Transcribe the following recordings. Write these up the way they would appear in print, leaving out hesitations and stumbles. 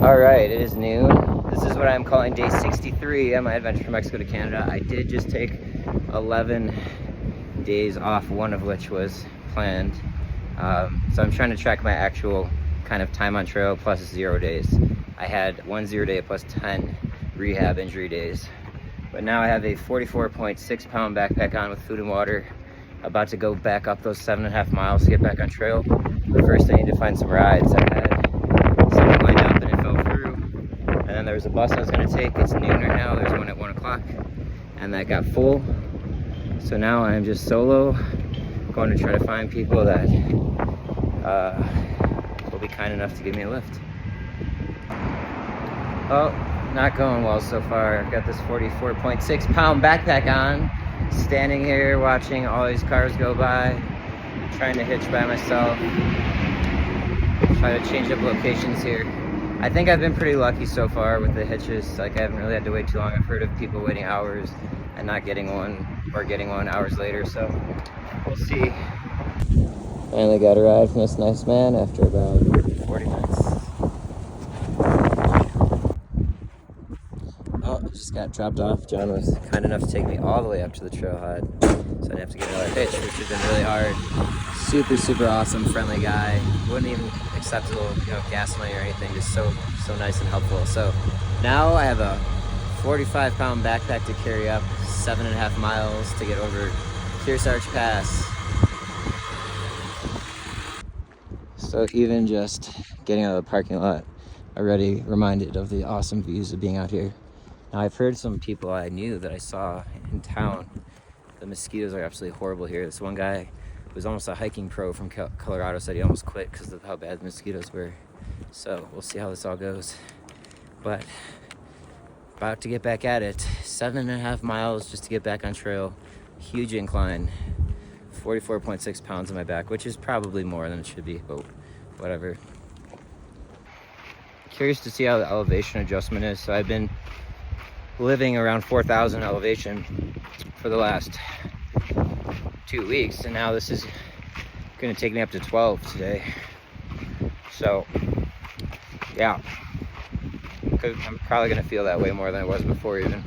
All right, it is noon. This is what I'm calling day 63 on my adventure from Mexico to Canada. I did just take 11 days off, one of which was planned. So I'm trying to track my actual kind of time on trail plus 0 days. I had 1 0 day plus 10 rehab injury days. But now I have a 44.6 pound backpack on with food and water, about to go back up those 7.5 miles to get back on trail. But first I need to find some rides. I had something lined up and it fell through. And then there was a bus I was gonna take. It's noon right now, there's one at 1 o'clock. And that got full. So now I'm just solo, going to try to find people that will be kind enough to give me a lift. Oh, not going well so far. I've got this 44.6 pound backpack on, standing here watching all these cars go by, trying to hitch by myself, try to change up locations here. I think I've been pretty lucky so far with the hitches. Like, I haven't really had to wait too long. I've heard of people waiting hours and not getting one, or getting one hours later, so we'll see. Finally got a ride from this nice man after about 40 minutes. Oh, just got dropped off. John was kind enough to take me all the way up to the trailhead, so I didn't have to get another hitch, which has been really hard. Super awesome, friendly guy. Wouldn't even accept a little, gas money or anything. Just so nice and helpful. So now I have a 45 pound backpack to carry up 7.5 miles to get over Kearsarge Pass. So even just getting out of the parking lot, already reminded of the awesome views of being out here. Now, I've heard some people I knew that I saw in town, the mosquitoes are absolutely horrible here. This one guy who was almost a hiking pro from Colorado said he almost quit because of how bad the mosquitoes were. So we'll see how this all goes. But about to get back at it. 7.5 miles just to get back on trail. Huge incline. 44.6 pounds on my back, which is probably more than it should be, but whatever. Curious to see how the elevation adjustment is. So I've been living around 4,000 elevation for the last 2 weeks, and now this is gonna take me up to 12 today. So yeah, I'm probably gonna feel that way more than I was before even.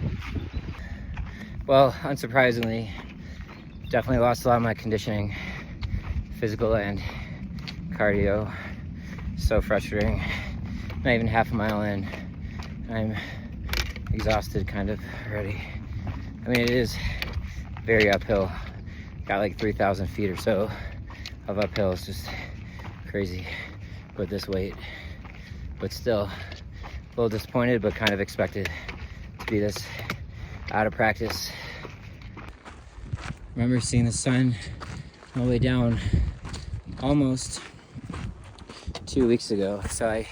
Well, unsurprisingly, definitely lost a lot of my conditioning, physical and cardio. So frustrating. Not even half a mile in, I'm exhausted kind of already. I mean, it is very uphill. Got like 3,000 feet or so of uphill. It's just crazy with this weight. But still, a little disappointed, but kind of expected to be this out of practice. Remember seeing the sun all the way down almost 2 weeks ago. So I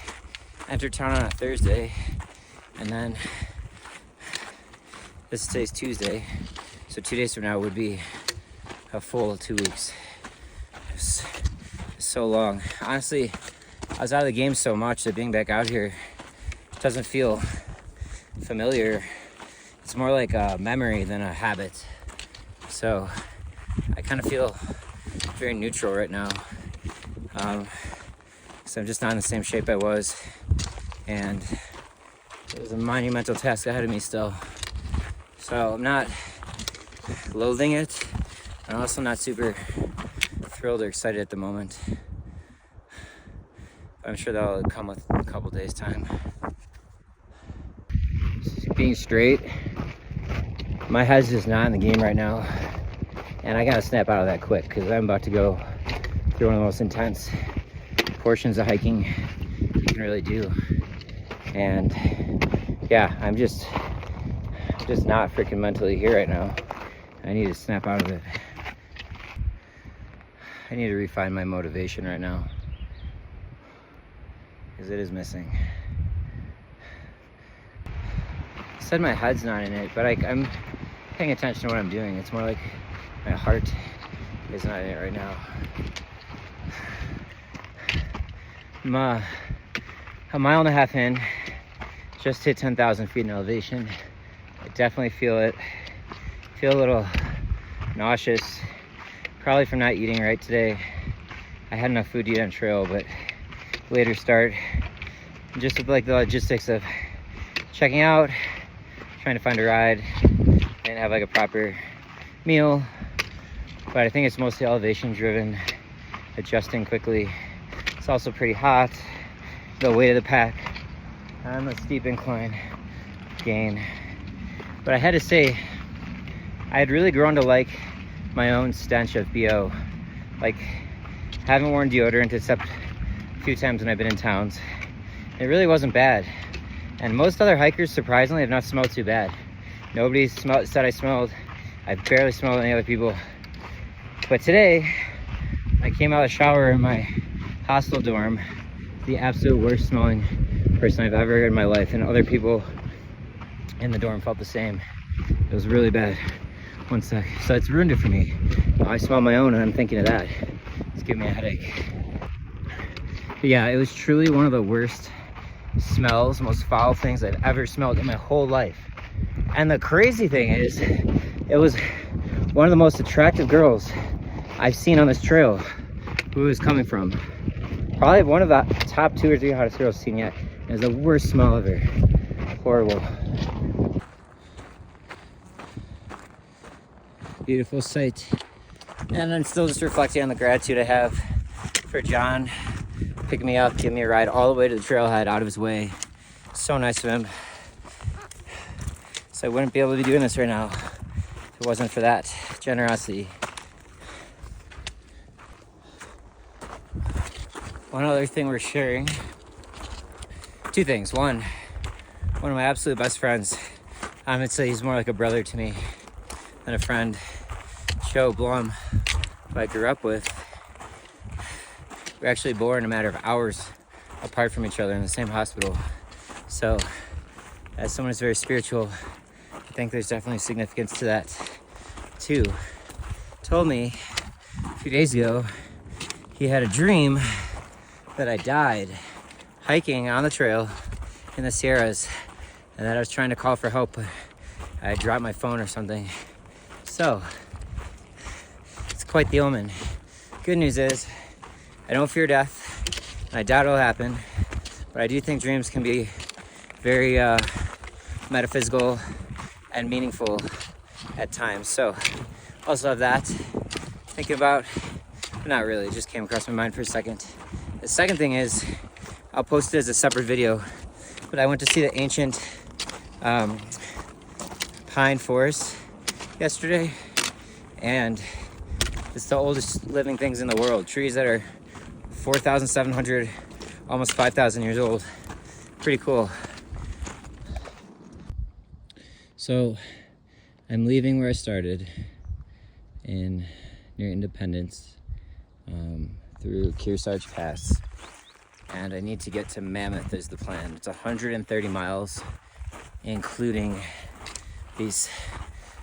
entered town on a Thursday, and then today's Tuesday, so 2 days from now would be a full 2 weeks. It's so long. Honestly, I was out of the game so much that being back out here doesn't feel familiar. It's more like a memory than a habit. So I kind of feel very neutral right now. So I'm just not in the same shape I was, and there's a monumental task ahead of me still. So I'm not loathing it. I'm also not super thrilled or excited at the moment. I'm sure that'll come with a couple days time. Being straight, my head's just not in the game right now, and I gotta snap out of that quick because I'm about to go through one of the most intense portions of hiking you can really do. And yeah, I'm just not freaking mentally here right now. I need to snap out of it. I need to refine my motivation right now, because it is missing. I said my head's not in it, but I'm paying attention to what I'm doing. It's more like my heart is not in it right now. I'm a mile and a half in, just hit 10,000 feet in elevation. I definitely feel it. Feel a little nauseous, probably from not eating right today. I had enough food to eat on trail, but later start, just with like the logistics of checking out, trying to find a ride, and have like a proper meal. But I think it's mostly elevation driven, adjusting quickly. It's also pretty hot, the weight of the pack, and the steep incline gain. But I had to say, I had really grown to like my own stench of BO. Like, haven't worn deodorant except a few times when I've been in towns. It really wasn't bad. And most other hikers, surprisingly, have not smelled too bad. Nobody said I smelled. I barely smelled any other people. But today, I came out of the shower in my hostel dorm, the absolute worst smelling person I've ever heard in my life, and other people in the dorm felt the same. It was really bad. One sec. So it's ruined it for me. I smell my own and I'm thinking of that. It's giving me a headache. But yeah, it was truly one of the worst smells, most foul things I've ever smelled in my whole life. And the crazy thing is, it was one of the most attractive girls I've seen on this trail. Who is coming from? Probably one of the top 2 or 3 hottest girls I've seen yet. It was the worst smell ever. Horrible. Beautiful sight. And I'm still just reflecting on the gratitude I have for John picking me up, giving me a ride all the way to the trailhead out of his way. So nice of him. So I wouldn't be able to be doing this right now if it wasn't for that generosity. One other thing we're sharing, 2 things. One of my absolute best friends, I would say he's more like a brother to me than a friend, Joe Blum, who I grew up with. We were actually born a matter of hours apart from each other in the same hospital. So, as someone who's very spiritual, I think there's definitely significance to that. 2, told me a few days ago he had a dream that I died hiking on the trail in the Sierras, and that I was trying to call for help, but I dropped my phone or something. So, it's quite the omen. Good news is, I don't fear death, and I doubt it'll happen, but I do think dreams can be very metaphysical and meaningful at times. So, also have that. Thinking about, but not really, it just came across my mind for a second. The second thing is, I'll post it as a separate video, but I went to see the ancient pine forest yesterday, and it's the oldest living things in the world. Trees that are 4,700, almost 5,000 years old. Pretty cool. So I'm leaving where I started near Independence through Kearsarge Pass, and I need to get to Mammoth is the plan. It's 130 miles, including these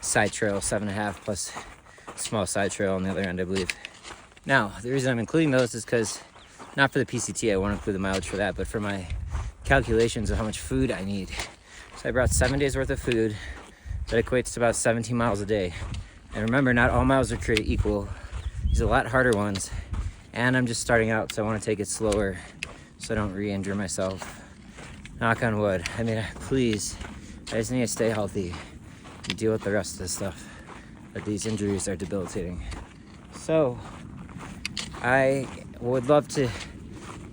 side trails, 7.5 plus small side trail on the other end, I believe. Now, the reason I'm including those is because, not for the PCT, I won't include the mileage for that, but for my calculations of how much food I need. So I brought 7 days worth of food. That equates to about 17 miles a day. And remember, not all miles are created equal. These are a lot harder ones. And I'm just starting out, so I want to take it slower so I don't re-injure myself. Knock on wood. I mean, please, I just need to stay healthy and deal with the rest of this stuff. But these injuries are debilitating. So, I would love to,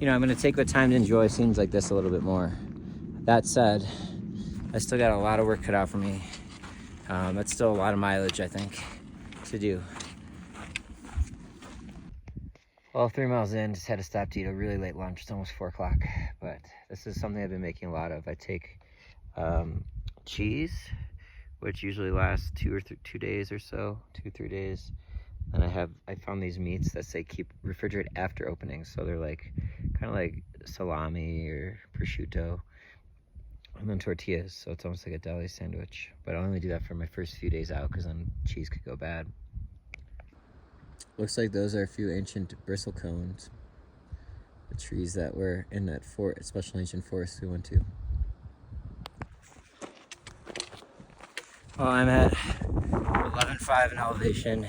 I'm going to take the time to enjoy scenes like this a little bit more. That said, I still got a lot of work cut out for me. That's still a lot of mileage, I think, to do. Well, 3 miles in, just had to stop to eat a really late lunch. It's almost 4 o'clock, but this is something I've been making a lot of. I take cheese, which usually lasts 2 days or so, 2-3 days. And I found these meats that say keep refrigerate after opening. So they're like, kind of like salami or prosciutto. And then tortillas, so it's almost like a deli sandwich. But I only do that for my first few days out, because then cheese could go bad. Looks like those are a few ancient bristle cones. The trees that were in that special ancient forest we went to. Well, I'm at 11.5 in elevation.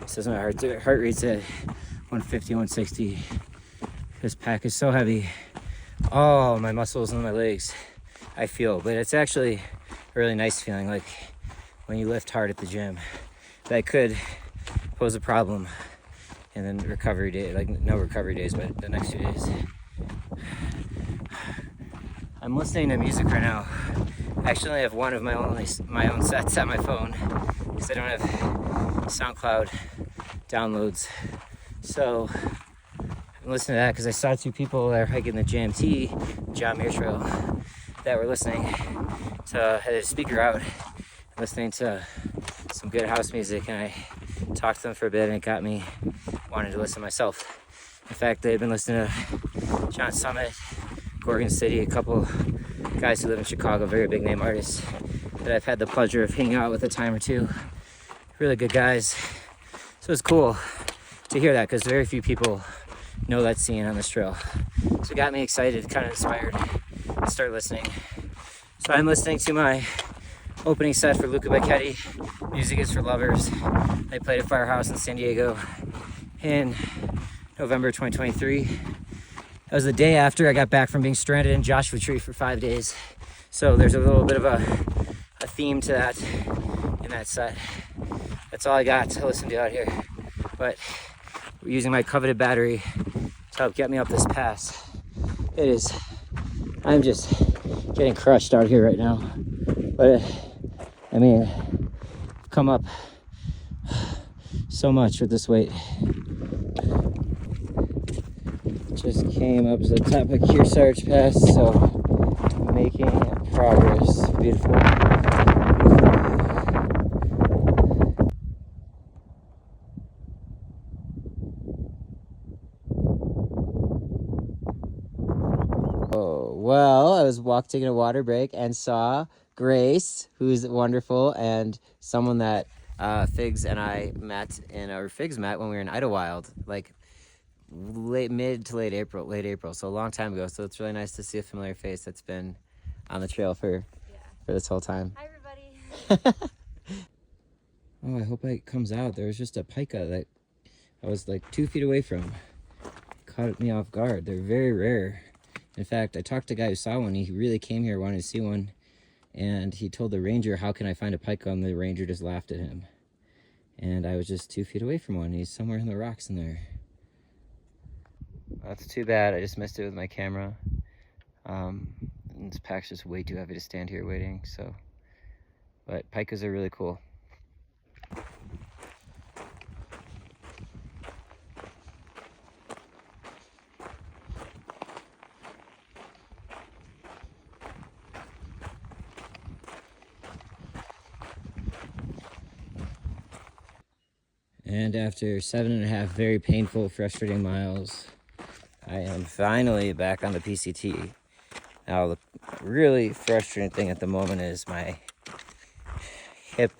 Says my heart rate's at 150, 160. This pack is so heavy. oh, my muscles in my legs, I feel. But it's actually a really nice feeling, like when you lift hard at the gym. That could pose a problem. And then recovery day, like no recovery days, but the next few days. I'm listening to music right now. I actually only have one of my own sets on my phone because I don't have SoundCloud downloads. So I'm listening to that because I saw two people that are hiking the JMT, John Muir Trail, that were listening to, had a speaker out, listening to some good house music, and I talked to them for a bit and it got me wanting to listen myself. In fact, they've been listening to John Summit, Gorgon City, a couple guys who live in Chicago, very big name artists that I've had the pleasure of hanging out with a time or two. Really good guys. So it's cool to hear that because very few people know that scene on this trail. So it got me excited, kind of inspired to start listening. So I'm listening to my opening set for Luca Becchetti, Music is for Lovers. They played at Firehouse in San Diego in November 2023. That was the day after I got back from being stranded in Joshua Tree for 5 days. So there's a little bit of a theme to that in that set. That's all I got to listen to out here. But we're using my coveted battery to help get me up this pass. I'm just getting crushed out here right now. But I mean, I've come up so much with this weight. Just came up to the top of Kearsarge Pass, so making progress. Beautiful. Oh, well, I was taking a water break and saw Grace, who's wonderful, and someone that Figs and I met Figs met when we were in Idlewild, like mid to late April, so a long time ago. So it's really nice to see a familiar face that's been on the trail for this whole time. Hi, everybody. Oh, I hope it comes out. There was just a pika that I was like 2 feet away from. Caught me off guard. They're very rare. In fact, I talked to a guy who saw one. He really came here, wanted to see one, and he told the ranger, "How can I find a pika?" And the ranger just laughed at him. And I was just 2 feet away from one. He's somewhere in the rocks in there. That's too bad. I just missed it with my camera. And this pack's just way too heavy to stand here waiting. So, but pikas are really cool. And after 7.5 very painful, frustrating miles, I am finally back on the PCT. Now, the really frustrating thing at the moment is my hip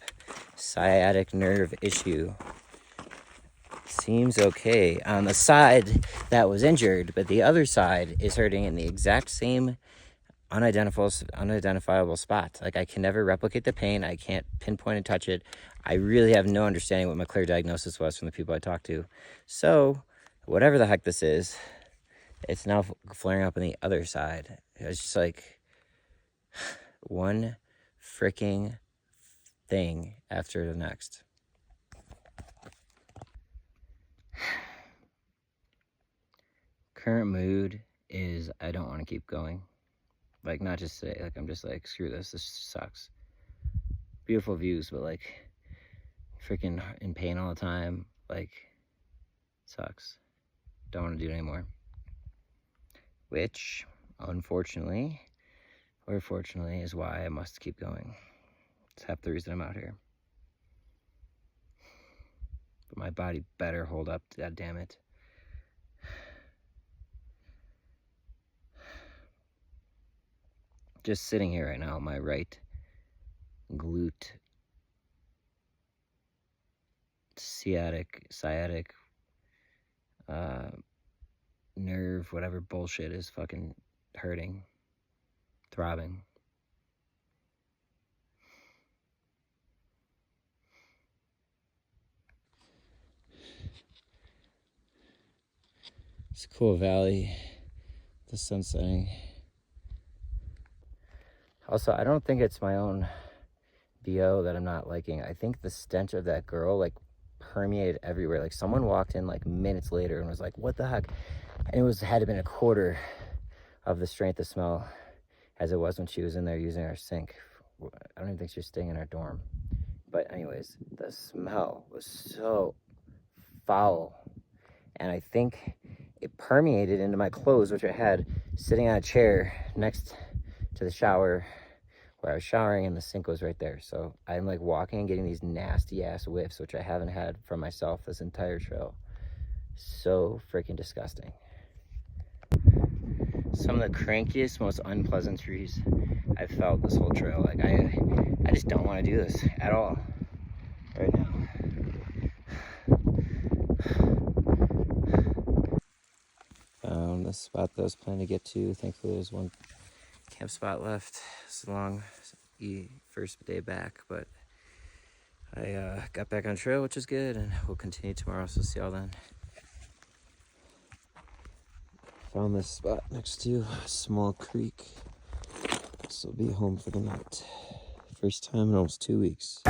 sciatic nerve issue. Seems okay on the side that was injured, but the other side is hurting in the exact same unidentifiable spot. Like, I can never replicate the pain. I can't pinpoint and touch it. I really have no understanding what my clear diagnosis was from the people I talked to. So whatever the heck this is, it's now flaring up on the other side. It's just like one freaking thing after the next. Current mood is I don't want to keep going. Like, not just today, like I'm just like, screw this sucks. Beautiful views, but like freaking in pain all the time, like sucks. Don't want to do it anymore. Which, unfortunately, or fortunately, is why I must keep going. It's half the reason I'm out here. But my body better hold up, god damn it. Just sitting here right now, my right glute, sciatic, nerve, whatever bullshit is fucking hurting, throbbing. It's a cool valley. The sun's setting. Also, I don't think it's my own BO that I'm not liking. I think the stench of that girl like permeated everywhere. Like someone walked in like minutes later and was like, what the heck? And it had to been a quarter of the strength of smell as it was when she was in there using our sink. I don't even think she was staying in our dorm. But anyways, the smell was so foul. And I think it permeated into my clothes, which I had sitting on a chair next to the shower where I was showering, and the sink was right there. So I'm like walking and getting these nasty ass whiffs, which I haven't had from myself this entire trail. So freaking disgusting. Some of the crankiest, most unpleasant trees I've felt this whole trail. Like I just don't want to do this at all right now. Found the spot that I was planning to get to. Thankfully there's one camp spot left. It's a long first day back, but I got back on trail, which is good, and we'll continue tomorrow, so see y'all then. Found this spot next to a small creek. This will be home for the night. First time in almost 2 weeks.